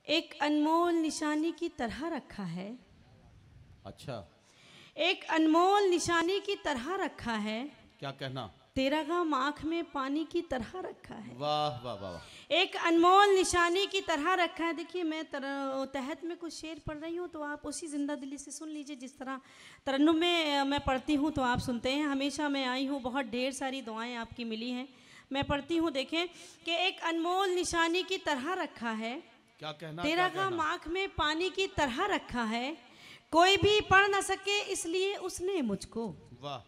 एक अनमोल निशानी की तरह रखा है। अच्छा, एक अनमोल निशानी की तरह रखा है। क्या कहना? तेरा गम आँख में पानी की तरह रखा है। वाह वाह वाह वाह। एक अनमोल निशानी की तरह रखा है। देखिए मैं तहत में कुछ शेर पढ़ रही हूँ तो आप उसी जिंदा दिली से सुन लीजिए। जिस तरह तरन्नुम में मैं पढ़ती हूँ तो आप सुनते हैं। हमेशा मैं आई हूँ, बहुत ढेर सारी दुआएं आपकी मिली हैं। मैं पढ़ती हूँ, देखें कि एक अनमोल निशानी की तरह रखा है। क्या कहना? तेरा गम आँख में पानी की तरह रखा है। कोई भी पढ़ न सके इसलिए उसने मुझको। वाह।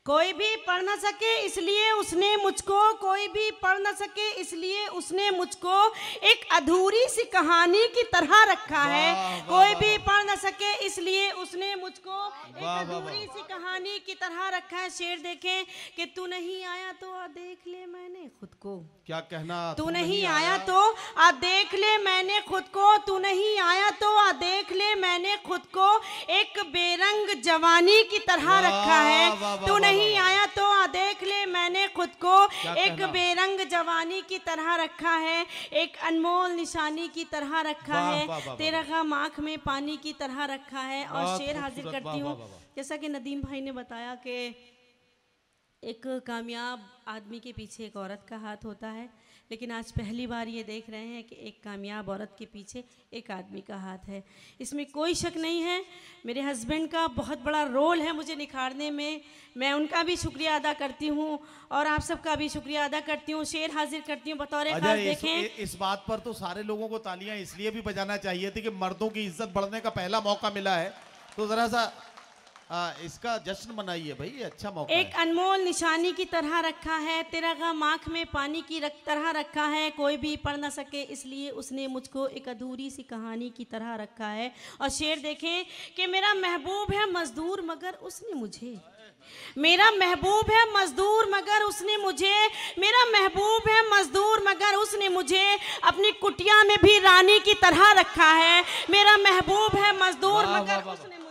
कोई भी पढ़ न सके इसलिए उसने मुझको। कोई भी पढ़ न सके इसलिए उसने मुझको एक अधूरी सी कहानी की तरह रखा है। कोई भी पढ़ न सके इसलिए उसने मुझको एक अधूरी सी कहानी की तरह रखा है। शेर देखें कि तू नहीं आया तो आ देख ले मैंने खुद को। क्या कहना? तू नहीं आया तो आ देख ले मैंने खुद को। तू नहीं आया तो आ देख ले मैंने खुद को एक बेरंग जवानी की तरह रखा है। तू नहीं आया तो आ देख ले मैंने खुद को एक बेरंग जवानी की तरह रखा है। एक अनमोल निशानी की तरह रखा है। तेरा गम आँख में पानी की तरह रखा है। और शेर हाजिर करती हूँ। जैसा कि नदीम भाई ने बताया कि एक कामयाब आदमी के पीछे एक औरत का हाथ होता है, लेकिन आज पहली बार ये देख रहे हैं कि एक कामयाब औरत के पीछे एक आदमी का हाथ है। इसमें कोई शक नहीं है। मेरे हस्बैंड का बहुत बड़ा रोल है मुझे निखारने में। मैं उनका भी शुक्रिया अदा करती हूँ और आप सबका भी शुक्रिया अदा करती हूँ। शेर हाजिर करती हूँ बतौर खास। देखें इस बात पर तो सारे लोगों को तालियां इसलिए भी बजाना चाहिए थी कि मर्दों की इज्जत बढ़ने का पहला मौका मिला है, तो जरा सा इसका जश्न मनाइए भाई, अच्छा मौका एक है। अनमोल निशानी की तरह रखा है। तेरा गम आँख में पानी की तरह रखा है। कोई भी पढ़ न सके इसलिए उसने मुझको एक अधूरी सी कहानी की तरह रखा है। और शेर देखें कि मेरा महबूब है मजदूर मगर उसने मुझे। मेरा महबूब है मजदूर मगर उसने मुझे। मेरा महबूब है मजदूर मगर उसने मुझे अपनी कुटिया में भी रानी की तरह रखा है। मेरा महबूब है मजदूर मगर उसने मुझे।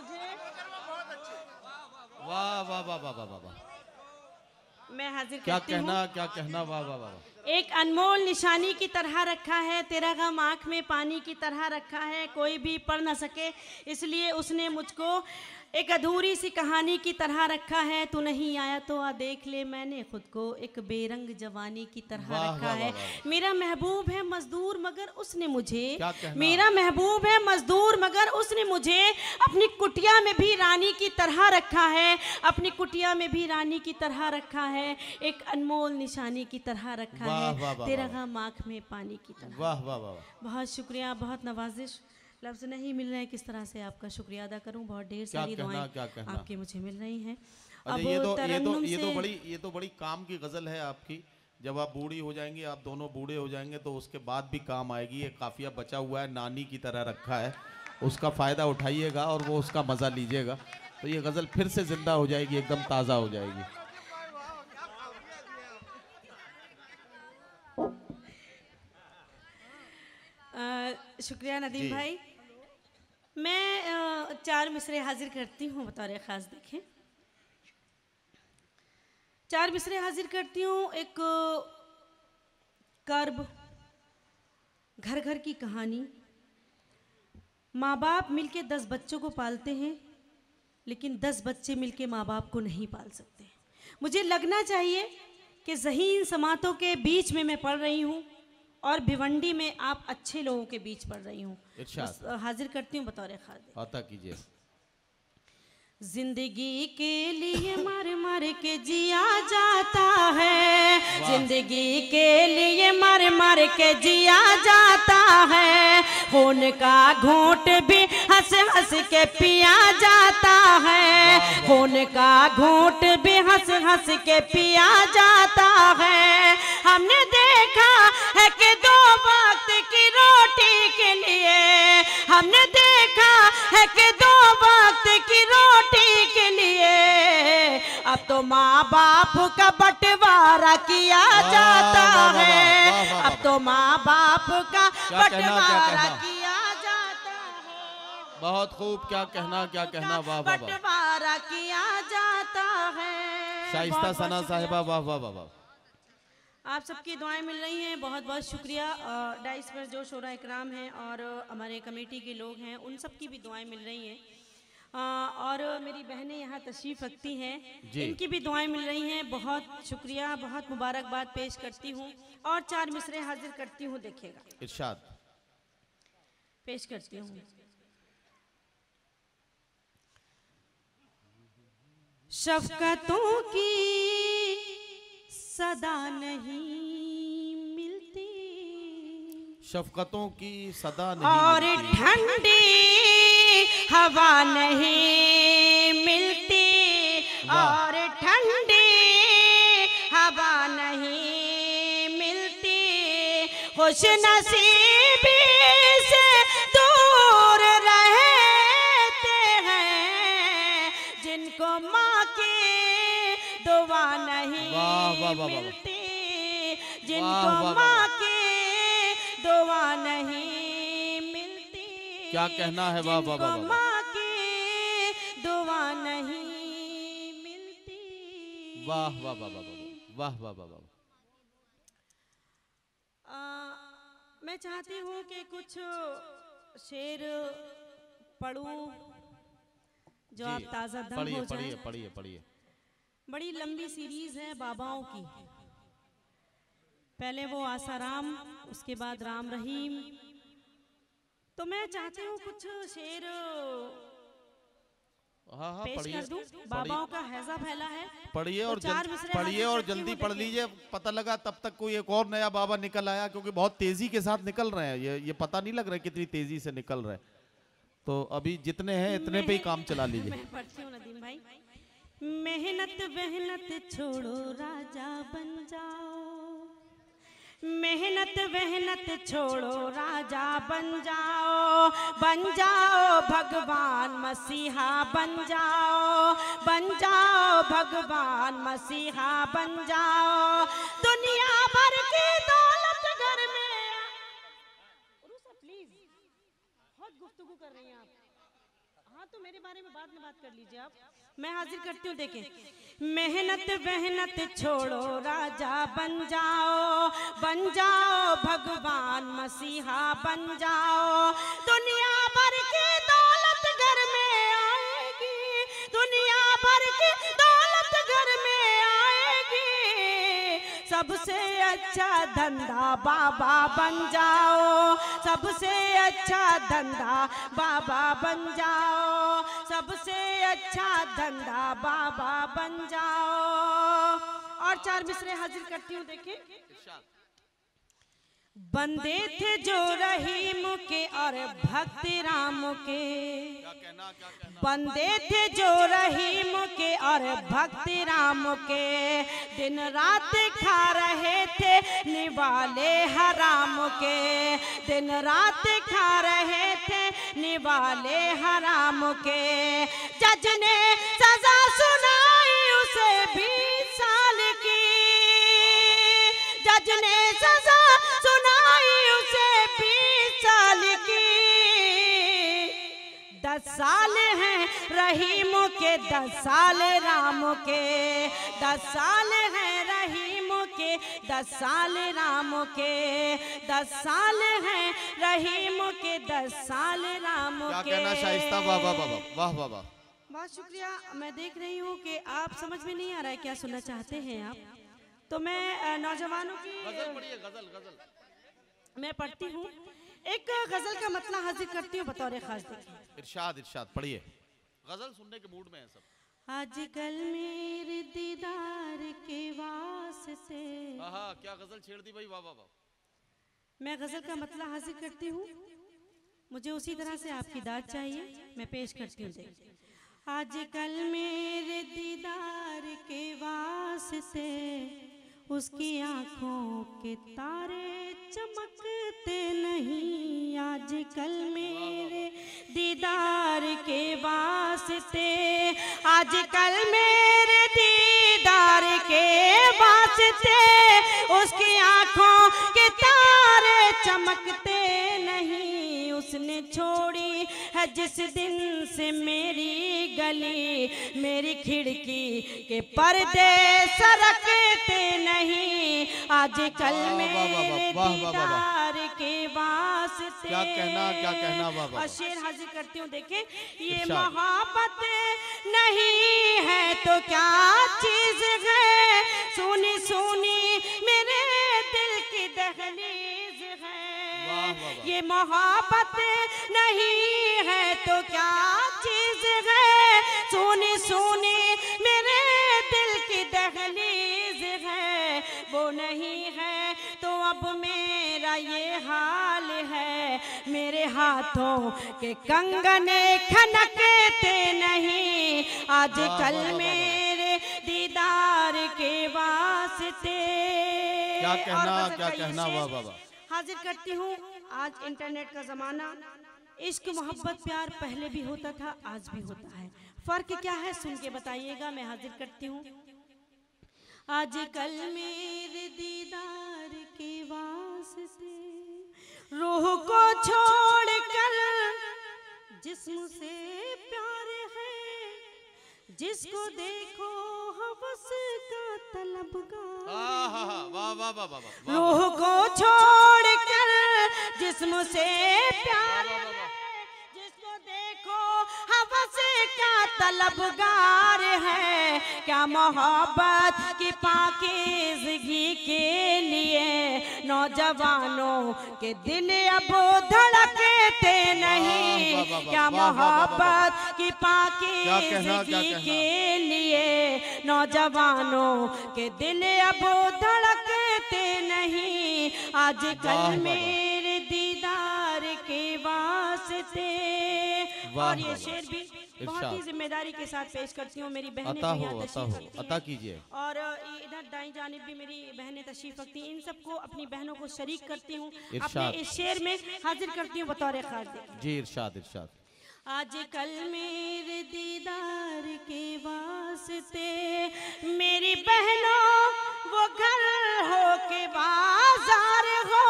वाह वाह वाह वाह वाह वाह। मैं हाजिर क्या करती हूँ। कहना? क्या कहना? वाह वाह वाह। एक अनमोल निशानी की तरह रखा है। तेरा गम आँख में पानी की तरह रखा है। कोई भी पढ़ न सके इसलिए उसने मुझको एक अधूरी सी कहानी की तरह रखा है। तू नहीं आया तो आ देख ले मैंने खुद को एक बेरंग जवानी की तरह रखा है। मेरा महबूब है मजदूर मगर उसने मुझे। मेरा महबूब है मजदूर मगर उसने मुझे अपनी कुटिया में भी रानी की तरह रखा है। अपनी कुटिया में भी रानी की तरह रखा है। एक अनमोल निशानी की तरह रखा है। तेरा गम आँख में पानी की तरह। वाह वाह वाह। बहुत शुक्रिया, बहुत नवाजिश। लफ्ज़ नहीं मिल रहे हैं किस तरह से आपका शुक्रिया अदा करूं। बहुत ढेर सारी दुआएं आपकी मुझे मिल रही हैं। अब ये तो बड़ी काम की गज़ल है आपकी। जब आप बूढ़ी हो जाएंगी, आप दोनों बूढ़े हो जाएंगे तो उसके बाद भी काम आएगी। ये काफिया बचा हुआ है, नानी की तरह रखा है, उसका फ़ायदा उठाइएगा और वो उसका मज़ा लीजिएगा तो ये गज़ल फिर से ज़िंदा हो जाएगी, एकदम ताज़ा हो जाएगी। शुक्रिया नदीम भाई। मैं 4 मिसरे हाजिर करती हूँ बतौर ख़ास। देखें 4 मिसरे हाजिर करती हूँ। एक कर्ब, घर घर की कहानी। माँ बाप मिलके 10 बच्चों को पालते हैं, लेकिन 10 बच्चे मिलके माँ बाप को नहीं पाल सकते। मुझे लगना चाहिए कि ज़हीन समातों के बीच में मैं पढ़ रही हूँ और भिवंडी में आप अच्छे लोगों के बीच पढ़ रही हूँ। हाजिर करती हूँ बतौर खास। आता कीजिए। जिंदगी के लिए मर मर के जिया जाता है। जिंदगी के लिए मर मर के जिया जाता है। खून का घूंट भी हंस हंस के पिया जाता है। खून का घूंट भी हंस हंस के पिया जाता है। हमने देखा है कि 2 वक्त की रोटी के लिए। हमने देखा है कि 2 वक्त की रोटी के लिए अब तो माँ बाप का बंटवारा किया जाता है। अब तो माँ बाप का बंटवारा किया जाता है। बहुत खूब। क्या कहना? क्या कहना? वाह वाह। बंटवारा किया जाता है। शाइस्ता सना साहिबा, वाह वाह वाह। आप सबकी दुआएं मिल रही हैं, बहुत बहुत शुक्रिया। डाइस पर जो शोरा इकराम हैं और हमारे कमेटी के लोग हैं, उन सब की भी दुआएं मिल रही हैं। और मेरी बहनें यहाँ तशरीफ़ रखती हैं, इनकी भी दुआएं मिल रही हैं। बहुत शुक्रिया, बहुत मुबारकबाद पेश करती हूँ और 4 मिसरे हाजिर करती हूँ, देखिएगा। इरशाद पेश करती हूँ। शफ़क़तों की सदा नहीं मिलती, शफ़क़तों की सदा नहीं और मिलती, ठंडी हवा नहीं मिलती, और ठंडी हवा नहीं मिलती। खुशनसीबी से दूर रहते हैं जिनको माँ की दुआ नहीं मिलती, जिनको माँ की दुआ नहीं मिलती। क्या कहना है? वाह वाह वाह, माँ की दुआ नहीं मिलती। वाह वाह वाह वाह वाह वाह वाह वाह। मैं चाहती हूँ कि कुछ शेर पढ़ूं जो आप ताज़ा दम हो जाएं। पढ़िए पढ़िए पढ़िए। बड़ी लंबी सीरीज है बाबाओं की। पहले वो आसाराम, उसके बाद राम रहीम। तो मैं चाहती हूँ कुछ शेर पेश कर दूं। बाबाओं का हैजा फैला है, पढ़िए और पढ़िए और जल्दी पढ़ लीजिए। पता लगा तब तक कोई एक और नया बाबा निकल आया, क्योंकि बहुत तेजी के साथ निकल रहे हैं। ये पता नहीं लग रहा है कितनी तेजी से निकल रहे हैं। तो अभी जितने हैं इतने पे ही काम चला लीजिए। मैं पढ़ती हूँ नदीम भाई। मेहनत वहनत छोड़ो राजा बन जाओ, मेहनत वहनत छोड़ो राजा बन जाओ, बन जाओ भगवान मसीहा बन जाओ, बन जाओ भगवान मसीहा बन जाओ। दुनिया भर की दौलत घर में। प्लीज, बहुत गुफ्तगू कर रही हैं आप। हाँ, तो मेरे बारे में बाद में बात कर लीजिए आप, मैं हाजिर करती हूँ। देखें, मेहनत वहनत छोड़ो राजा बन जाओ, बन जाओ भगवान मसीहा बन जाओ। दुनिया भर की दौलत घर में आएगी, दुनिया भर की दौलत घर में आएगी। सबसे अच्छा धंधा बाबा बन जाओ, सबसे अच्छा धंधा बाबा बन जाओ, सबसे अच्छा धंधा बाबा बन जाओ। और 4 मिसरे हाजिर करती हूँ, देखिए। बंदे थे जो रहीम के और भक्त राम के, बंदे थे जो रहीम के और भक्त राम के। दिन रात खा रहे थे निवाले हराम के, दिन रात खा रहे थे निवाले हराम के। जज ने सजा सुनाई उसे 20 साल की, जज ने सजा सुनाई उसे 20 साल की। 10 साल हैं रहीम के, 10 साल राम के, 10 साल हैं रहीम के, 10 साल राम के, 10 साल हैं रहीम के, 10 साल राम के। क्या कहना शाइस्ता? वाह वाह वाह वाह वाह वाह। बहुत शुक्रिया। मैं देख रही हूँ कि आप समझ में नहीं आ रहा है क्या सुनना चाहते हैं आप, तो मैं नौजवानों की गजल पढ़िए, गजल मैं पढ़ती हूँ। एक गजल का मतलब हाजिर करती हूँ बतौर खास। देखिए, इरशाद इरशाद पढ़िए। गजल सुनने के मूड में है सब। आजकल मेरे दीदार के वास्ते। हाँ, क्या गजल छेड़ दी भाई, वाह वाह वाह। मैं गजल का मतलब हाजिर करती हूँ, मुझे उसी तरह से आपकी दाद चाहिए, मैं पेश करती हूँ। आजकल मेरे दीदार के वास्ते उसकी आंखों के तारे चमकते नहीं। आजकल मेरे दीदार के वास्ते, आजकल मेरे दीदार के वास्ते उसकी आंखों के तारे चमकते नहीं। उसने छोड़ी कोई है जिस दिन से मेरी गली मेरी खिड़की के पर्दे सरकते नहीं, आजकल मेरे दीदार के वास्ते। क्या कहना बाबा। और शेर हाजिर करती हूँ, देखें ये मोहब्बत नहीं है तो क्या चीज है, सुनी सुनी मेरे दिल की दहलीज है। ये मोहब्बत नहीं है तो क्या चीज है, सुनी सुनी मेरे दिल की दहलीज है। वो नहीं है तो अब मेरा ये हाल है, मेरे हाथों के कंगने खनकते नहीं, आजकल मेरे दीदार के वास्ते। क्या कहना वाह बाबा। हाजिर करती हूँ, आज इंटरनेट का जमाना, इश्क मोहब्बत प्यार पहले भी होता था, आज भी होता है, फर्क क्या है सुन के बताइएगा। मैं हाजिर करती हूँ, आजकल मेरे दीदार के वास्ते रूह को छोड़कर जिस्म से प्यार है, जिसको देखो हवस का तलबगार। रूह को छोड़कर जिस्म से प्यार है, जिसको देखो हवस का तलबगार है। क्या मोहब्बत की पाकीज़गी के लिए नौजवानों के दिल अब धड़कते नहीं, क्या मोहब्बत की पाकीज़गी के लिए नौजवानों के दिल अब धड़कते नहीं, आजकल मेरे दीदार के वास्ते। और ये शेर भी बहुत ही जिम्मेदारी के साथ पेश करती हूँ, मेरी बहनें अता कीजिए, और इधर दाईं जानिब भी मेरी बहनें तशरीफ रखती हैं, इन सबको अपनी बहनों को शरीक करती हूँ, अपने इस शेर में हाजिर करती हूँ बतौर खास। जी इरशाद। आजकल मेरे दीदार के वास्ते मेरी बहनों वो घर हो के बाजार हो,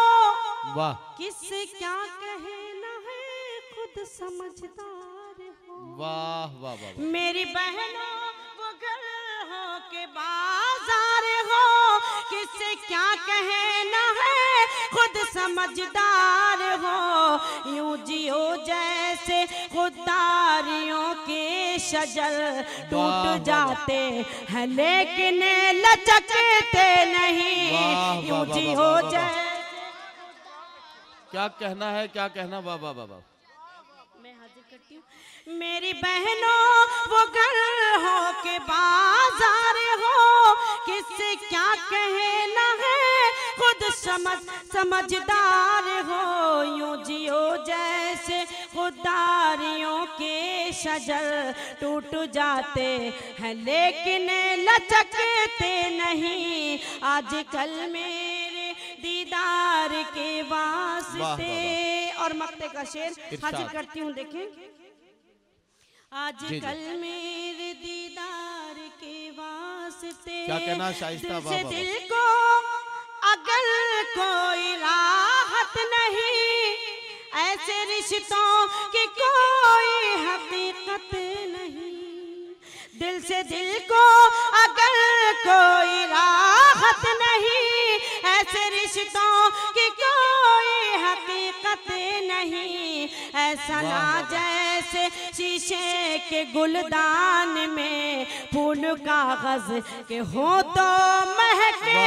वाह किससे क्या कहना है खुद समझदार हो। वाह वाह वाह। मेरी बहनों वो घर हो के बाजार हो, किससे क्या कहना है खुद समझदार हो। यूं जियो जैसे खुदारियों के शजर टूट जाते हैं लेकिन लचकते नहीं, यूं जियो जैसे। क्या कहना बाबा बाबा। मैं हाजिर करती हूँ, मेरी बहनों वो घर हो के बाजार हो, किससे क्या कहना है खुद समझदार हो। यूं जियो जैसे खुदारियों के शजर टूट जाते हैं लेकिन लचकते नहीं, आजकल मेरे दीदार के वास्ते। और मक्ते का शेर हाजिर करती हूँ, देखें आजकल मेरे दीदार के वास्ते। क्या कहना शाइस्ता बाबा। दिल को अगर कोई राहत नहीं, ऐसे रिश्तों की कोई हकीकत नहीं। दिल से दिल को अगर कोई राहत नहीं, ऐसे रिश्तों की कोई हकीकत नहीं। ऐसा ना जैसे शीशे के गुलदान में फूल कागज के हो तो महकते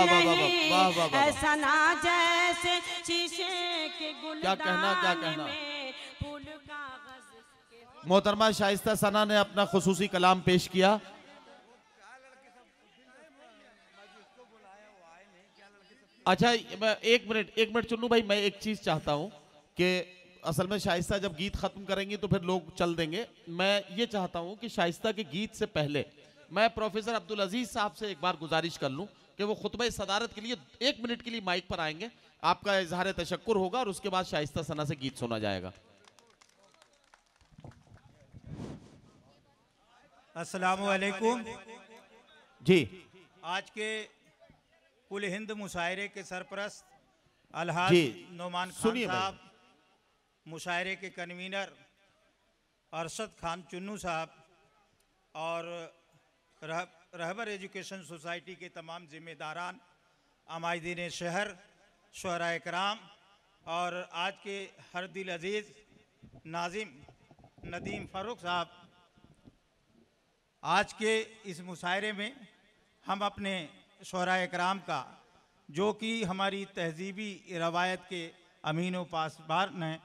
नहीं, ऐसा ना जैसे शीशे के गुलदान में फूल कागज। मोहतरमा शाइस्ता सना ने अपना खुसूसी कलाम पेश किया। अच्छा एक मिनट चुन्नू भाई, मैं एक चीज चाहता हूं कि असल में शाइस्ता जब गीत खत्म करेंगी तो फिर लोग चल देंगे। मैं ये चाहता हूं कि शाइस्ता के गीत से पहले मैं प्रोफेसर अब्दुल अजीज साहब से एक बार गुजारिश कर लूं कि वो खुतबा सदारत के लिए 1 मिनट के लिए माइक पर आएंगे, आपका इजहार तशक्कुर होगा और उसके बाद शाइस्ता सना से गीत सुना जाएगा। अस्सलामु अलैकुम जी। आज के कुल हिंद मुशायरे के सरपरस्त अलहाज नोमान खान साहब, मुशायरे के कन्वीनर अरशद खान चुन्नू साहब और रहबर एजुकेशन सोसाइटी के तमाम जिम्मेदारान, आमाइदीन शहर, शुअराए कराम और आज के हर दिल अजीज़ नाजिम नदीम फ़ारूक साहब, आज के इस मुशायरे में हम अपने शुअराए कराम का, जो कि हमारी तहजीबी रवायत के अमीन व पासबान हैं,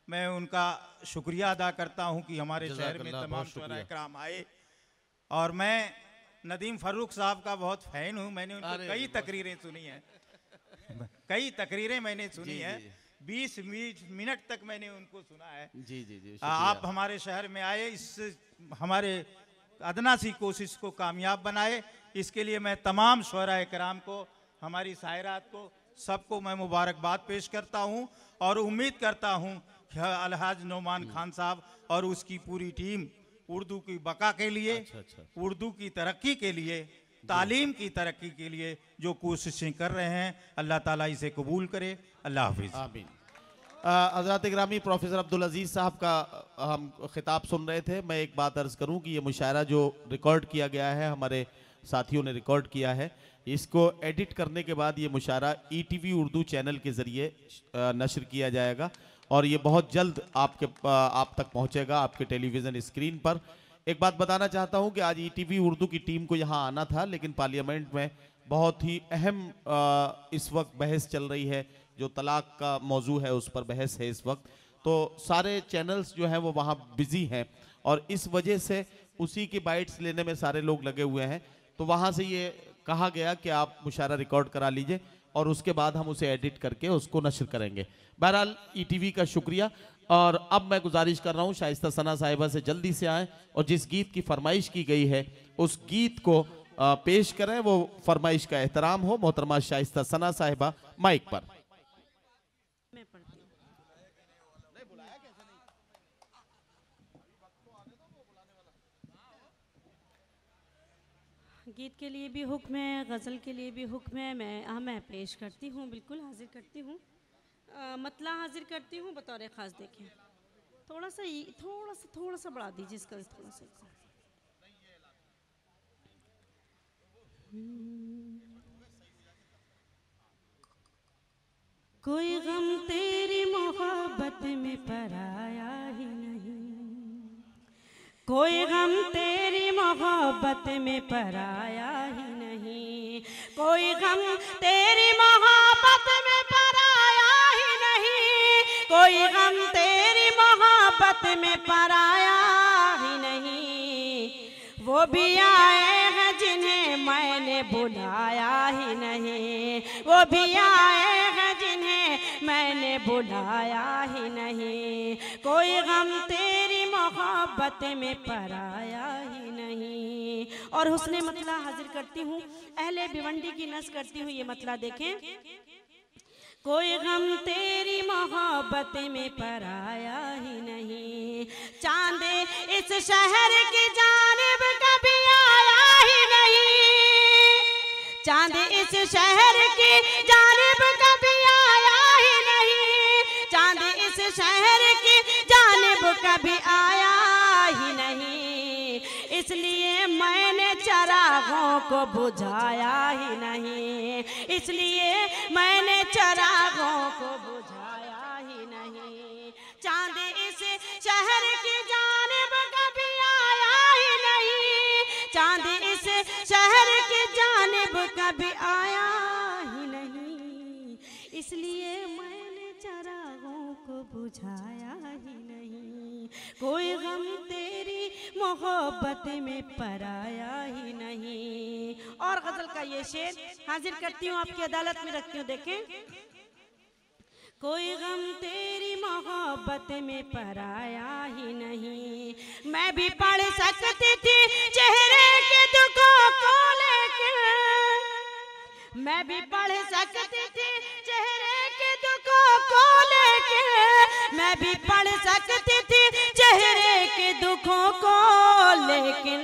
मैं उनका शुक्रिया अदा करता हूं कि हमारे शहर में तमाम शुअराए कराम आए। और मैं नदीम फ़ारूक साहब का बहुत फ़ैन हूं, मैंने उनको कई तकरीरें सुनी हैं, कई तकरीरें मैंने सुनी हैं, 20 मिनट तक मैंने उनको सुना है। जी जी जी, आप हमारे शहर में आए, इस हमारे अदना सी कोशिश को कामयाब बनाए, इसके लिए मैं तमाम शुअराए कराम को, हमारी सायरात को, सबको मैं मुबारकबाद पेश करता हूं और उम्मीद करता हूं कि अलहाज नोमान खान साहब और उसकी पूरी टीम उर्दू की बका के लिए, उर्दू की तरक्की के लिए, तालीम की तरक्की के लिए जो कोशिशें कर रहे हैं, अल्लाह ताला इसे कबूल करे। अल्लाह हाफिज़। आमीन। हज़रात ग्रामी, प्रोफेसर अब्दुल अजीज़ साहब का हम खिताब सुन रहे थे। मैं एक बात अर्ज़ करूं कि ये मुशायरा जो रिकॉर्ड किया गया है, हमारे साथियों ने रिकॉर्ड किया है, इसको एडिट करने के बाद ये मुशायरा ETV उर्दू चैनल के ज़रिए नशर किया जाएगा और ये बहुत जल्द आप तक पहुंचेगा आपके टेलीविज़न स्क्रीन पर। एक बात बताना चाहता हूं कि आज ETV उर्दू की टीम को यहाँ आना था, लेकिन पार्लियामेंट में बहुत ही अहम इस वक्त बहस चल रही है, जो तलाक का मौजू है उस पर बहस है इस वक्त, तो सारे चैनल्स जो हैं वो वहाँ बिज़ी हैं और इस वजह से उसी की बाइट्स लेने में सारे लोग लगे हुए हैं। तो वहाँ से ये कहा गया कि आप मुशायरा रिकॉर्ड करा लीजिए और उसके बाद हम उसे एडिट करके उसको नशर करेंगे। बहरहाल ETV का शुक्रिया। और अब मैं गुजारिश कर रहा हूँ शाइस्ता सना साहिबा से जल्दी से आएँ और जिस गीत की फरमाइश की गई है उस गीत को पेश करें, वो फरमाइश का एहतराम हो। मोहतरमा शाइस्ता सना साहिबा माइक पर। मैं पढ़ती हूँ। गीत के लिए भी हुक्म है, गज़ल के लिए भी हुक्म है। मैं पेश करती हूँ, बिल्कुल हाजिर करती हूँ, मतला हाजिर करती हूँ बतौर ख़ास। देखें, थोड़ा सा बढ़ा दीजिए इसका, थोड़ा सा। कोई गम तेरी मोहब्बत में पराया ही नहीं, कोई गम तेरी मोहब्बत में पराया ही नहीं, कोई गम तेरी मोहब्बत में पराया ही नहीं, कोई गम तेरी मोहब्बत में पराया ही नहीं। वो भी आए हैं जिन्हें मैंने बुलाया ही नहीं, वो भी आए हैं जिन्हें मैंने बुलाया ही नहीं, कोई गम तेरी मोहब्बत में पराया ही नहीं। और हुस्ने मतला हाजिर करती हूँ, अहले भिवंडी की नस करती हूँ। ये मतला देखें, कोई गम तेरी मोहब्बत में पराया ही नहीं, चांद इस शहर की जानिब कभी आया ही नहीं, चांद इस शहर की जानिब कभी आया ही नहीं, चांद इस शहर की जानिब कभी आया ही नहीं, इसलिए मैंने चरागों को बुझाया ही नहीं, इसलिए मैंने चरागों को बुझाया ही नहीं, चांद इस शहर की जानिब कभी आया ही नहीं, चांद इस शहर की जानिब कभी आया ही नहीं, इसलिए मैंने चरागों को बुझाया ही नहीं, कोई गम तेरी मोहब्बत में पराया ही नहीं। और गजल का ये शेर हाजिर करती हूँ, आपकी अदालत में रखती हूँ। देखें, कोई गम तेरी मोहब्बत में पराया ही नहीं, मैं भी पढ़ सकती थी चेहरे के दुखों को लेके, मैं भी पढ़ सकती थी चेहरे के दुखों को लेके, मैं भी पढ़ सकती थी चेहरे के दुखों को, लेकिन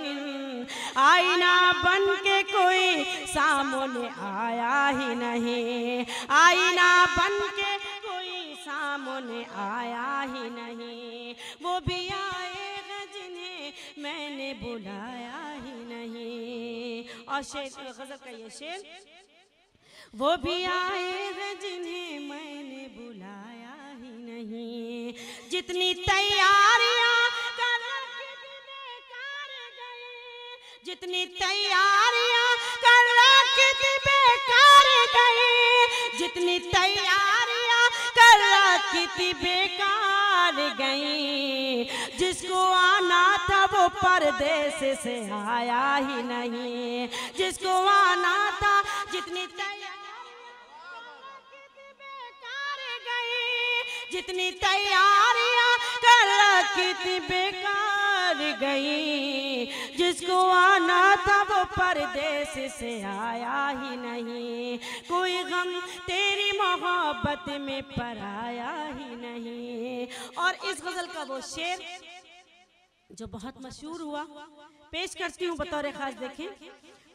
आईना बन के कोई सामने आया ही नहीं, आईना बन के कोई सामने होने आया ही नहीं, वो भी आएगा जिन्हें मैंने बुलाया ही नहीं। और शेर गजल का ये शेर, वो भी आएगा जिन्हें मैंने बुलाया ही नहीं। जितनी तैयारियां कर रखी थी बेकार गई, जितनी तैयारियां कर रखी थी बेकार गई, जितनी तैयारियां कर रखी थी बेकार गई। जिसको आना था वो परदेस से आया ही नहीं, जिसको आना था, जितनी जितनी तैयारियां कर रखी थी बेकार गई। जिसको आना था वो परदेस से आया ही नहीं, कोई गम तेरी मोहब्बत में पराया ही नहीं। और इस गजल का वो शेर जो बहुत मशहूर हुआ, पेश करती हूँ बतौर खास। देखें,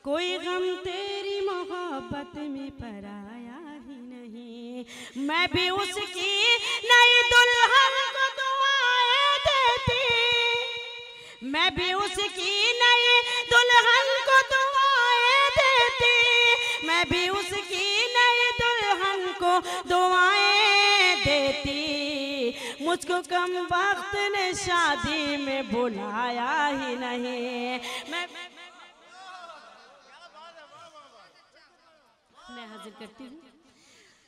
कोई गम तेरी मोहब्बत में पराया ही नहीं, मैं भी उसकी नई दुल्हन को दुआएं देती, मैं भी उसकी नई दुल्हन को दुआएं देती, मैं भी उसकी नई दुल्हन को दुआएं देती। मुझको कम वक्त ने शादी में बुलाया ही नहीं, मैं हाजिर करती हूँ।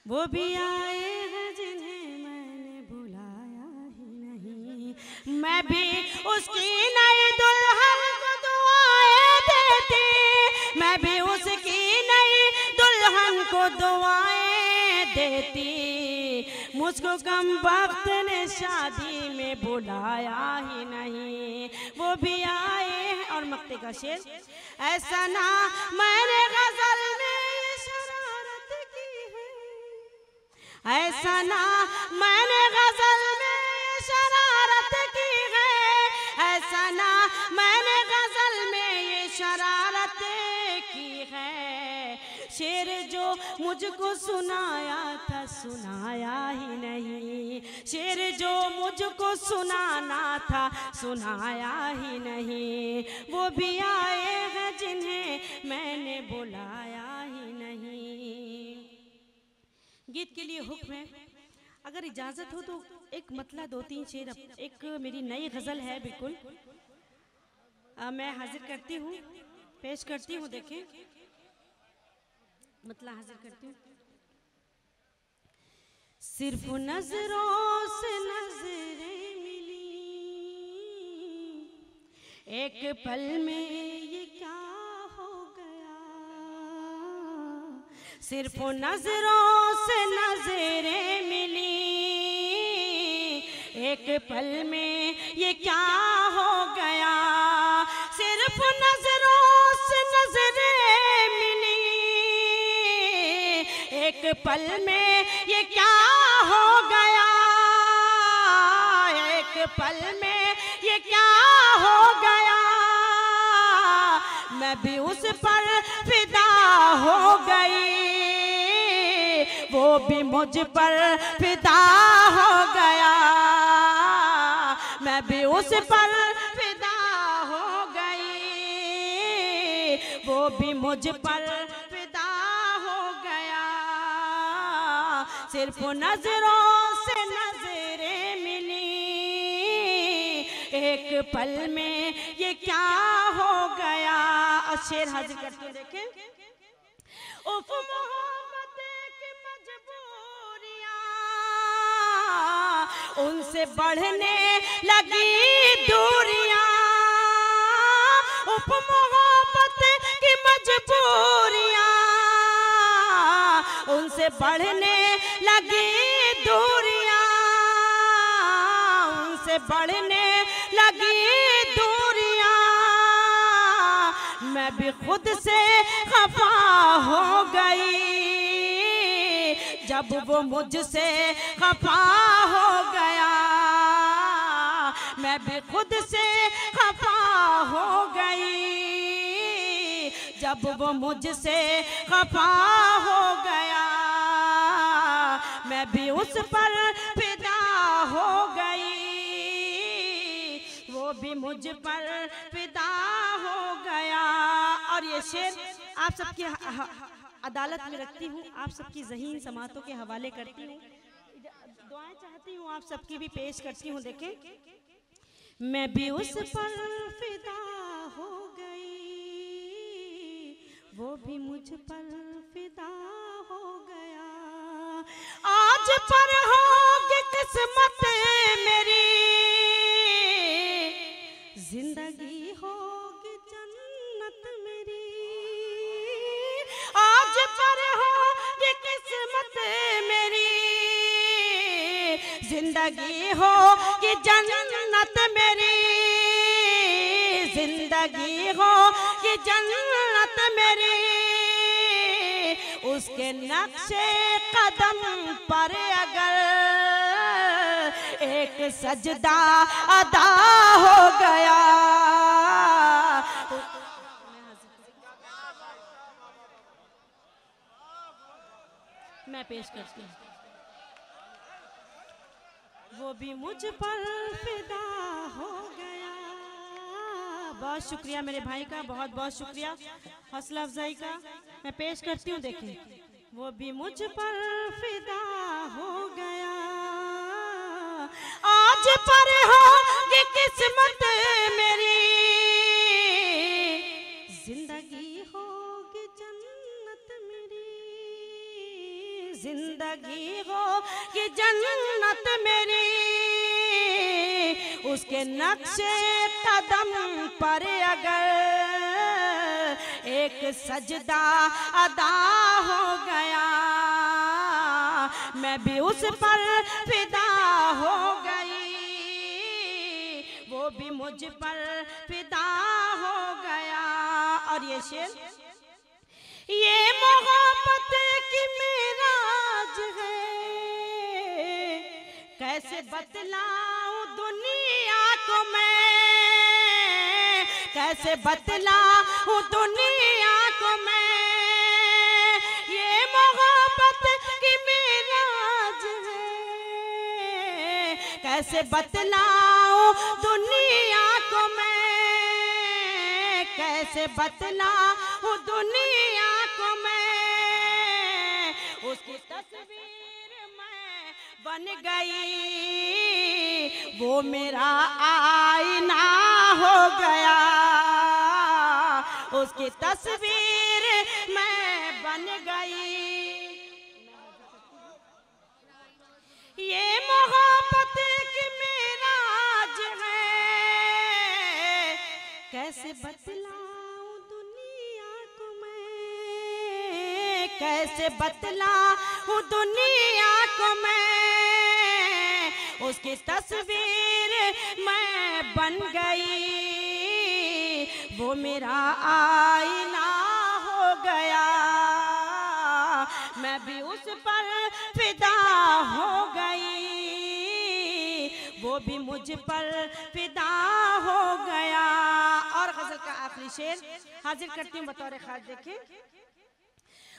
वो भी आए हैं जिन्हें मैंने बुलाया ही नहीं, मैं भी उसकी नई दुल्हन को दुआएं देती, मैं भी उसकी नई दुल्हन को दुआएं देती। मुझको कम वक्त ने शादी में बुलाया ही नहीं, वो भी आए हैं। और मक्ते का शेर, ऐसा ना मैंने गजल में ऐसा ना मैंने गजल में शरारत की है, ऐसा ना मैंने गजल में ये शरारत की है। शेर जो मुझको सुनाया था सुनाया ही नहीं, शेर जो मुझको सुनाना था सुनाया ही नहीं। वो भी आए हैं जिन्हें मैंने बुलाया ही नहीं। गीत के लिए हुक्म है, अगर इजाजत हो तो एक मतला 2-3 शेर, एक मेरी नई गजल है बिल्कुल, मैं हाजिर करती हूँ, पेश करती हूँ। देखें, मतला हाजिर करती हूँ। सिर्फ नजरों से नजरें मिली, एक पल में ये क्या हो गया, सिर्फ नजरों से नजरें मिली, एक पल में ये क्या हो गया। सिर्फ नजरों से नजरें मिली, एक पल में ये क्या हो गया, एक पल में ये क्या हो गया। मैं भी उस पर फिदा हो गई, वो भी मुझ पर फिदा हो गया। मैं भी उस पर फिदा हो गई, वो भी मुझ पर फिदा हो गया। सिर्फ नजरों से नजरें मिली, एक पल में ये क्या हो गया। और शेर हाजिर करते हैं, देखें। उफ मोहब्बत की मजबूरियां, उनसे बढ़ने लगी दूरियां, उफ मोहब्बत की मजबूरियां, उनसे बढ़ने लगी दूरियां, उनसे बढ़ने लगी दूरियां। मैं भी खुद से खफा हो गई, जब वो मुझसे खफा हो गया। मैं भी खुद से खफा हो गई, जब वो मुझसे खफा हो गया। मैं भी उस पर फिदा हो गई, वो भी मुझ पर फिदा हो गया। और ये शेर आप सबकी अदालत में रखती हूँ, आप सबकी ज़हीन समातों के हवाले करती हूँ, दुआएं चाहती हूँ, आप सबकी भी पेश करती हूँ। देखें, मैं भी उस पर फिदा हो गई, वो भी मुझ पर फिदा हो गया। आज पर होगी किस्मत मेरी, जिंदगी होगी जन्नत मेरी। आज पर होगी किस्मत मेरी, जिंदगी होगी जन्नत मेरी, जिंदगी होगी जन्नत मेरी। उसके नक्शे कदम पर अगर एक सजदा अदा हो गया। मैं पेश करती हूँ, वो भी मुझ पर फिदा हो गया। बहुत शुक्रिया मेरे भाई का, बहुत बहुत शुक्रिया हौसला अफजाई का। मैं पेश करती हूँ, देखें, वो भी मुझ पर फिदा हो गया। आज पर होगी किस्मत मेरी, जिंदगी होगी जन्नत मेरी, जिंदगी होगी जन्नत मेरी। उसके नक्शे कदम पर अगर एक सजदा अदा हो गया, मैं भी उस पर फिदा हो गई, वो भी मुझ पर फिदा हो गया। और ये शेर, ये मोहब्बत की मेराज है, कैसे बतलाऊं दुनिया को मैं, कैसे बतलाऊं दुनिया को मैं। ये मोहब्बत की मेराज है, कैसे बतलाऊं दुनिया को मैं, कैसे बतलाऊं दुनिया को मैं। उसकी तस्वीर मैं बन गई, वो मेरा आईना हो गया। उसकी तस्वीर मैं बन गई। ये मोहब्बत की मेराज है, कैसे बतलाऊं दुनिया को मैं, कैसे बतलाऊं दुनिया को मैं। उसकी तस्वीर मैं बन गई, वो मेरा आईना हो गया। मैं भी उस पर फिदा हो गई, वो भी मुझ पर फिदा हो गया। और गजल का आखिरी शेर हाजिर करती हूँ बतौर खास। देखें,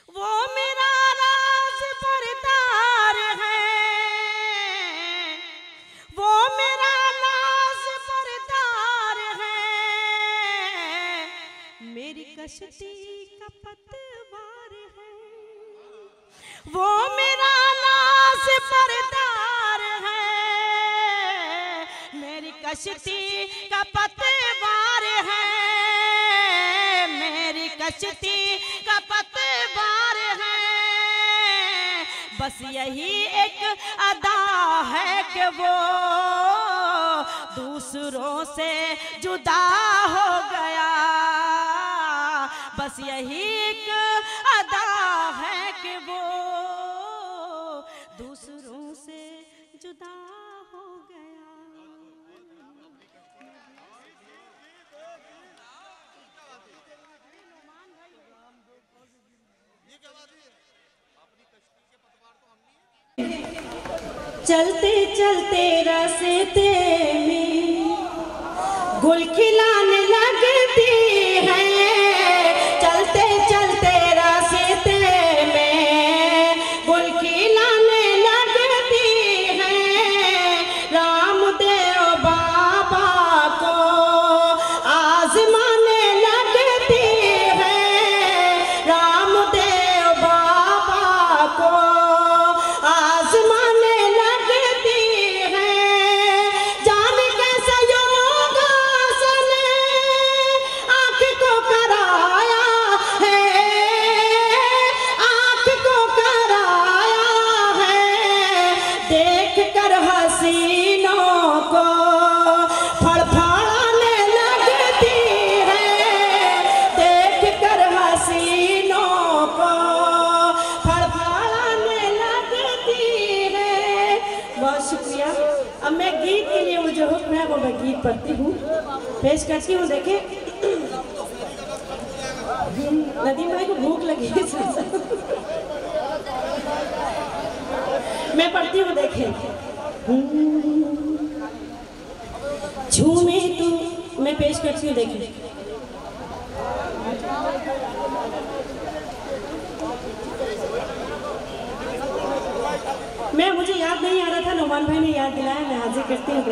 वो मेरा राज बरदार है, वो मेरा नाज बरदार है, मेरी कश्ती का पतवार है। वो मेरा नाज बरदार है, मेरी कश्ती का पतवार है, मेरी कश्ती का पतवार है। बस यही एक अदा है कि वो दूसरों से जुदा हो गया। बस यही एक अदा है कि वो दूसरों से जुदा हो गया। चलते चलते रास्ते में गुल खिलाने लगती है, चलते चलते रास्ते में गुल खिलाने लगती है। आपको मैं गीत पढ़ती हूँ, पेश करती हूँ। देखे नदीम भाई को भूख लगी है, मैं पढ़ती हूँ। देखे झूमे तू, मैं पेश करती हूँ। देखे मुझे याद नहीं आ रहा था, नोमान भाई ने याद दिलाया, मैं हाजिर करती हूँ।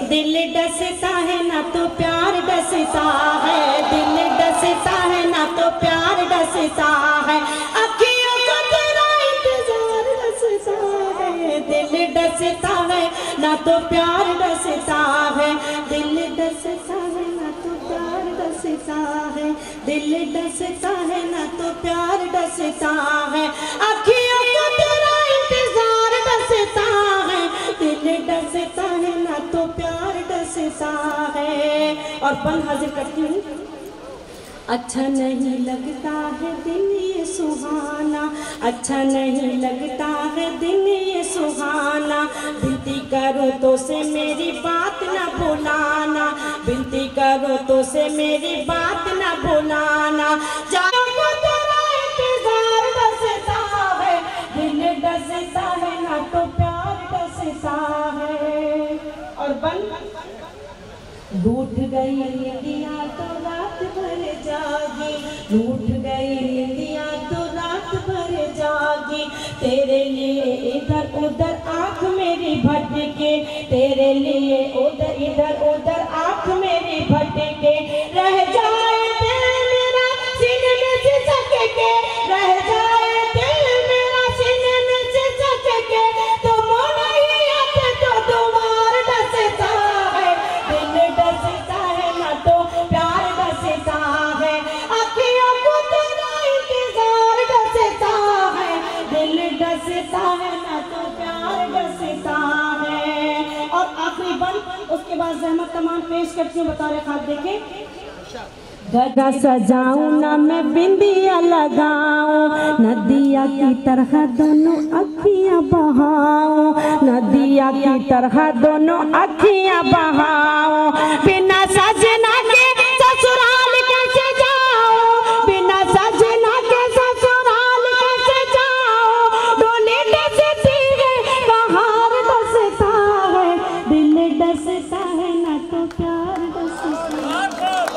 दिल डसता है ना तो प्यार डसता है, दिल डसता है ना तो प्यार डसता है, अखियों का तेरा इंतजार डसता है, दिल डसता है ना तो प्यार डसता है, दिल डसता है ना तो प्यार डसता है, दिल डसता है ना तो प्यार डसता है, अखियों का तेरा इंतजार डसता है, दिल डसता है ना तो प्यार डसता है। और पल हाजिर करती हूँ। अच्छा नहीं लगता है दिन ये सुहाना, अच्छा नहीं लगता है दिन ये सुहाना, विनती करो तो से मेरी बात ना भुलाना, विनती करो तो से मेरी बात ना भुलाना, जाओ को तेरा इंतजार डसता है, दिल डसता है ना तो प्यार डसता है। और बन रूठ गई इंदिया तो रात भर जागी, रूठ गई इंदिया तो रात भर जागी, तेरे लिए इधर उधर आँख मेरी भटके, तेरे लिए उधर इधर उधर आँख मेरी भटके, रह जाए दिल मेरा सीने में सिसक के, रह जाए दिल मेरा सीने में सिसक के, तुम नहीं आते तो दोबार डसता है, दिल डसता है ना तो प्यार डसता है, अखियों को तेरा इंतजार डसता है, दिल डसता है ना तो प्यार डसता है। और आखिरी बंद, उसके बाद ज़हमत तमाम पेश करती हूँ। बता रहे खाब देखे गजा सजाऊं ना मैं बिंदिया लगाऊं, नदिया की तरह दोनों अखियां बहाऊं, नदिया की तरह दोनों अखियां बहाऊं, बिना सजना के ससुराल कैसे जाऊं, बिना सजना के ससुराल कैसे जाऊं, डोली डसती है कहार डसता है, दिल डसता है ना तो प्यार डसता है।